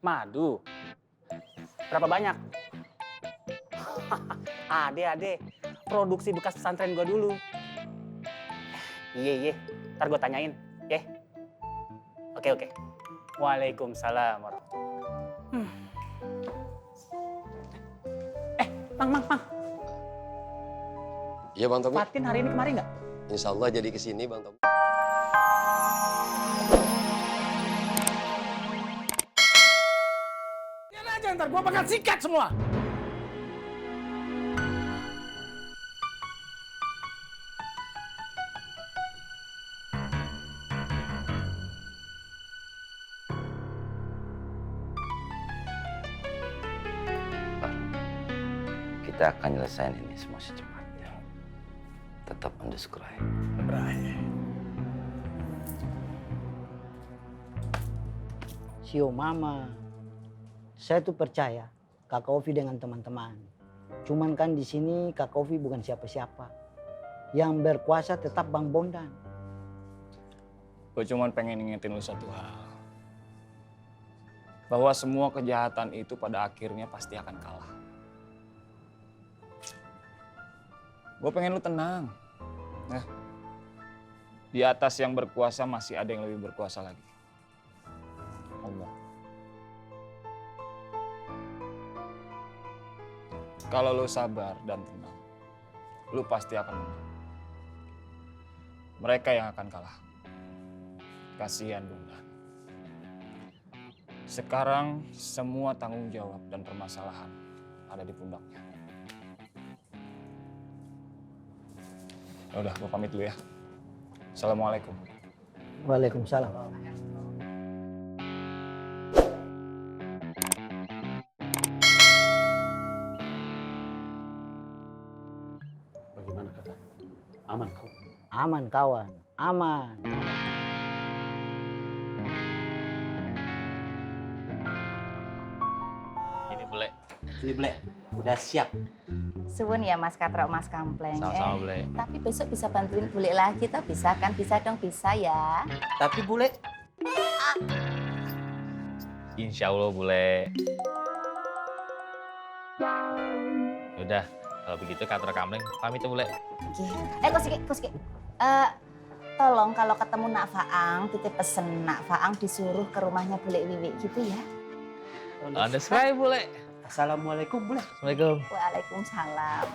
Madu. Berapa banyak? Ade, produksi bekas pesantren gua dulu. Iya, ntar gua tanyain, ya. Oke. Waalaikumsalam warahmatullahi. Mang. Iya Bang Tommy. Fatin hari ini kemari nggak? Insya Allah jadi kesini Bang Tommy. Jangan aja ntar gua bakal sikat semua. Kita akan nyelesain ini semua secepatnya. Tetap undescribe. Sio Mama, saya tuh percaya Kakak Ovi dengan teman-teman. Cuman kan di sini Kakak Ovi bukan siapa-siapa. Yang berkuasa tetap Bang Bondan. Gue cuman pengen ingetin lu satu hal. Bahwa semua kejahatan itu pada akhirnya pasti akan kalah. Gue pengen lu tenang. Nah, di atas yang berkuasa masih ada yang lebih berkuasa lagi. Allah. Kalau lu sabar dan tenang, lu pasti akan menang. Mereka yang akan kalah. Kasihan Bunda. Sekarang semua tanggung jawab dan permasalahan ada di pundaknya. Udah, gue pamit dulu ya. Assalamualaikum. Waalaikumsalam. Bagaimana kata? Aman kau? Aman kawan, aman. Ini Ble, udah siap. Suwun ya Mas Katro, Mas Kampleng. Sama-sama, Ble. Tapi besok bisa bantuin Bule lagi toh, bisa kan? Bisa dong, bisa ya. Tapi Bule, Insya Allah Bule. Udah, kalau begitu Katro Kamling pamit ya Bule. Oke. Koski. Tolong kalau ketemu Nak Faang, titip pesen Nak Faang disuruh ke rumahnya Bule Wiwi gitu ya. Ada sekali Bule. Assalamualaikum, Bule. Assalamualaikum. Waalaikumsalam.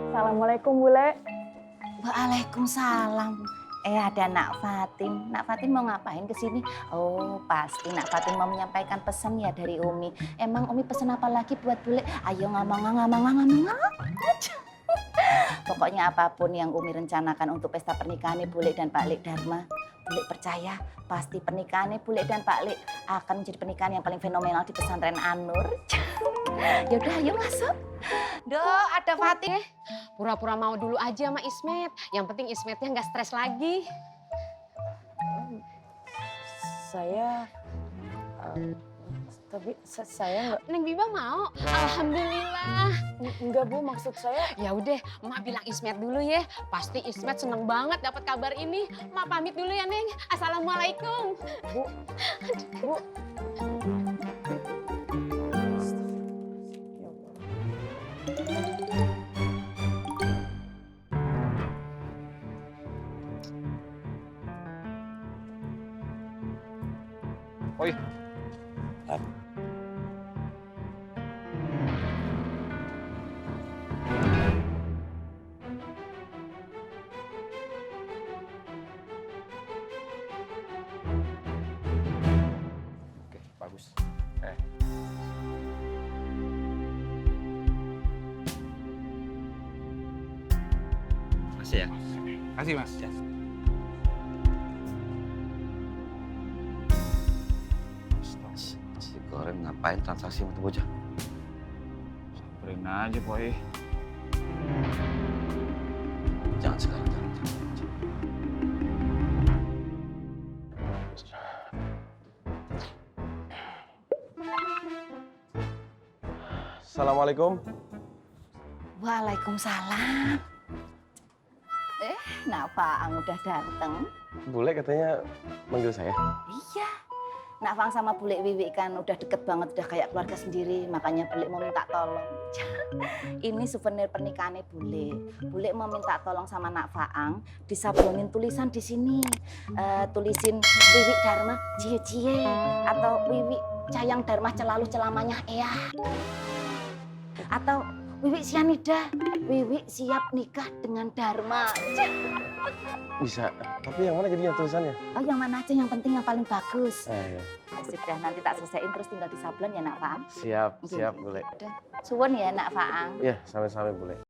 Assalamualaikum, Bule. Waalaikumsalam. Ada Nak Fatin. Nak Fatin mau ngapain ke sini? Oh, pasti Nak Fatin mau menyampaikan pesan ya dari Umi. Emang Umi pesan apa lagi buat Bule? Ayo ngomong. Pokoknya apapun yang Umi rencanakan untuk pesta pernikahan Bule dan Pak Lek Dharma, Bule percaya pasti pernikahan Bule dan Pak Lek akan menjadi pernikahan yang paling fenomenal di pesantren An-Nur. Yaudah, ayo masuk. Duh, ada Fatin. Pura-pura mau dulu aja sama Ismet. Yang penting Ismetnya nggak stres lagi. Saya... tapi saya nggak... Neng Biba mau? Alhamdulillah. Enggak Bu, maksud saya... Ya udah, Mak bilang Ismet dulu ya. Pasti Ismet seneng banget dapat kabar ini. Mak pamit dulu ya Neng. Assalamualaikum. Bu. Oi. Oke, bagus. Makasih ya. Kasih Mas. Si Goreng ngapain transaksi sama tuh bocah? Samperin aja, Boy. Jangan sekarang, jangan. Assalamualaikum. Waalaikumsalam. Nak Faang udah dateng. Bule katanya manggil saya. Iya. Nak Faang sama Bule Wiwi kan udah deket banget, udah kayak keluarga sendiri. Makanya Bule mau minta tolong. Ini souvenir pernikahannya Bule. Bule mau minta tolong sama Nak Faang disablonin tulisan di sini. Tulisin Wiwi Dharma cie-cie atau Wiwi Cayang Dharma Celalu Celamanya Eyah. Atau Wiwi Sianida, Wiwi siap nikah dengan Dharma. Bisa, tapi yang mana jadinya tulisannya? Oh, yang mana aja, yang penting yang paling bagus. Iya. Sudah, nanti tak selesaiin terus tinggal disablon ya Nak Faang. Siap Bule. Udah, suwun ya Nak Faang. Iya, sama-sama Bule.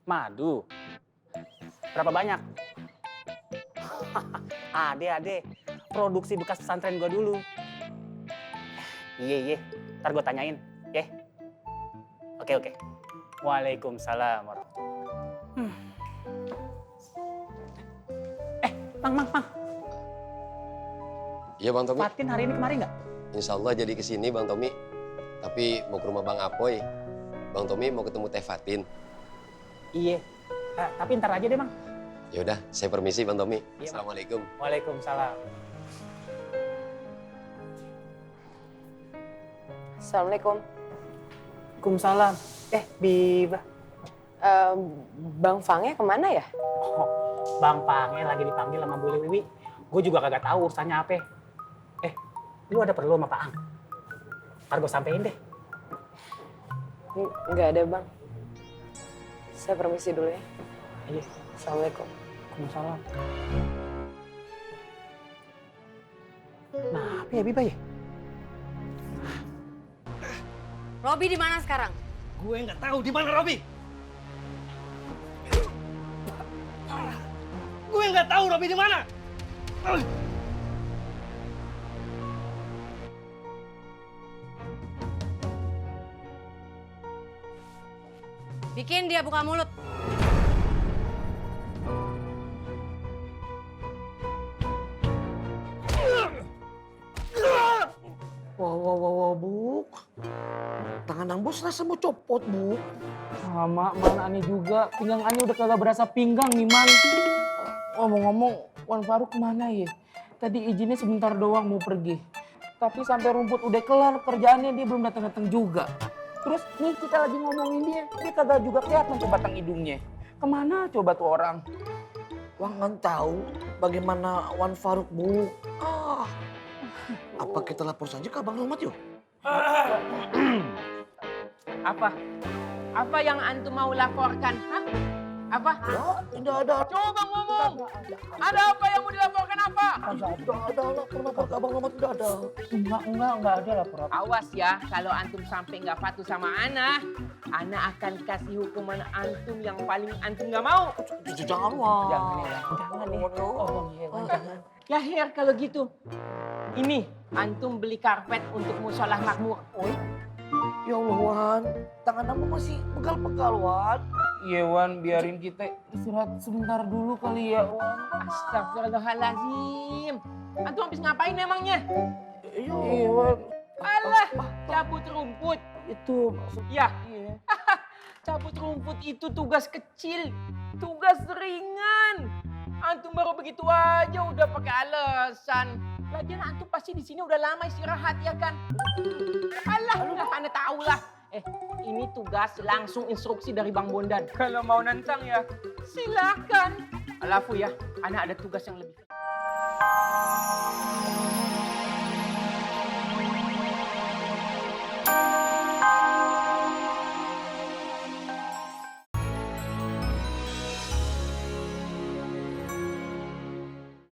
Madu. Berapa banyak? Ade, produksi bekas pesantren gua dulu. Iya. Ntar gua tanyain, ya. Oke. Waalaikumsalam warahmatullahi. Bang. Iya Bang Tommy. Fatin hari ini kemari nggak? Insya Allah jadi kesini Bang Tommy. Tapi mau ke rumah Bang Apoy. Bang Tommy mau ketemu Teh Fatin. Iya. Tapi ntar aja deh, Bang. Ya udah, saya permisi Bang Tommy. Iya, Bang. Assalamualaikum. Waalaikumsalam. Assalamualaikum. Waalaikumsalam. Biba. Bang Fangnya kemana ya? Oh, Bang Pange lagi dipanggil sama Bule Wiwi. Gue juga kagak tahu urusannya apa. Lu ada perlu sama Pak Ang? Ntar gue sampein deh. Nggak ada Bang. Saya permisi dulu ya. Iya. Assalamualaikum. Waalaikumsalam. Nah, apa ya Biba ya? Robi di mana sekarang? Gue nggak tahu di mana Robi. Gue nggak tahu Robi di mana. Bikin dia buka mulut. Wah, Buk. Tangan Ang Bos rasa mau copot, Buk. Sama, Man, Ani juga. Pinggang Ani udah kagak berasa pinggang nih, Man. Ngomong-ngomong, Wan Faruk kemana ya? Tadi izinnya sebentar doang mau pergi. Tapi sampai rumput udah kelar kerjaannya dia belum datang-datang juga. Terus nih kita lagi ngomongin dia kagak juga kelihatan tuh batang hidungnya. Kemana coba tuh orang? Wang nggak tahu bagaimana Wan Faruk, Buk. Apa kita lapor saja ke Abang Rahmat yuk? Apa? Apa yang antum mau laporkan? Hah? Apa? Ya, tidak ada. Coba ngomong. Ada apa yang mau dilaporkan apa? Tidak ada lapor ke Abang Rahmat, tidak ada. Enggak ada lapor. Awas ya, kalau antum sampai nggak patuh sama Ana akan kasih hukuman antum yang paling antum nggak mau. Jangan, Wang. Jangan ya. Oh, jangan. Ya Her, kalau gitu. Ini, antum beli karpet untuk musolah makmur. Ya Allah, Wan. Tangan Ang masih pegal-pegal, Wan. Iya, Wan, biarin kita istirahat sebentar dulu kali ya, Wan. Astagfirullahaladzim. Antum habis ngapain emangnya? Iya, Wan. Alah, cabut rumput. Itu maksud... Ya, cabut rumput itu tugas kecil, tugas ringan. Antum baru begitu aja udah pakai alasan. Lagian antum pasti di sini udah lama istirahat ya kan? Alah, Anda tahu lah. Ini tugas langsung instruksi dari Bang Bondan. Kalau mau nantang ya, silakan. Alafu ya, anak ada tugas yang lebih.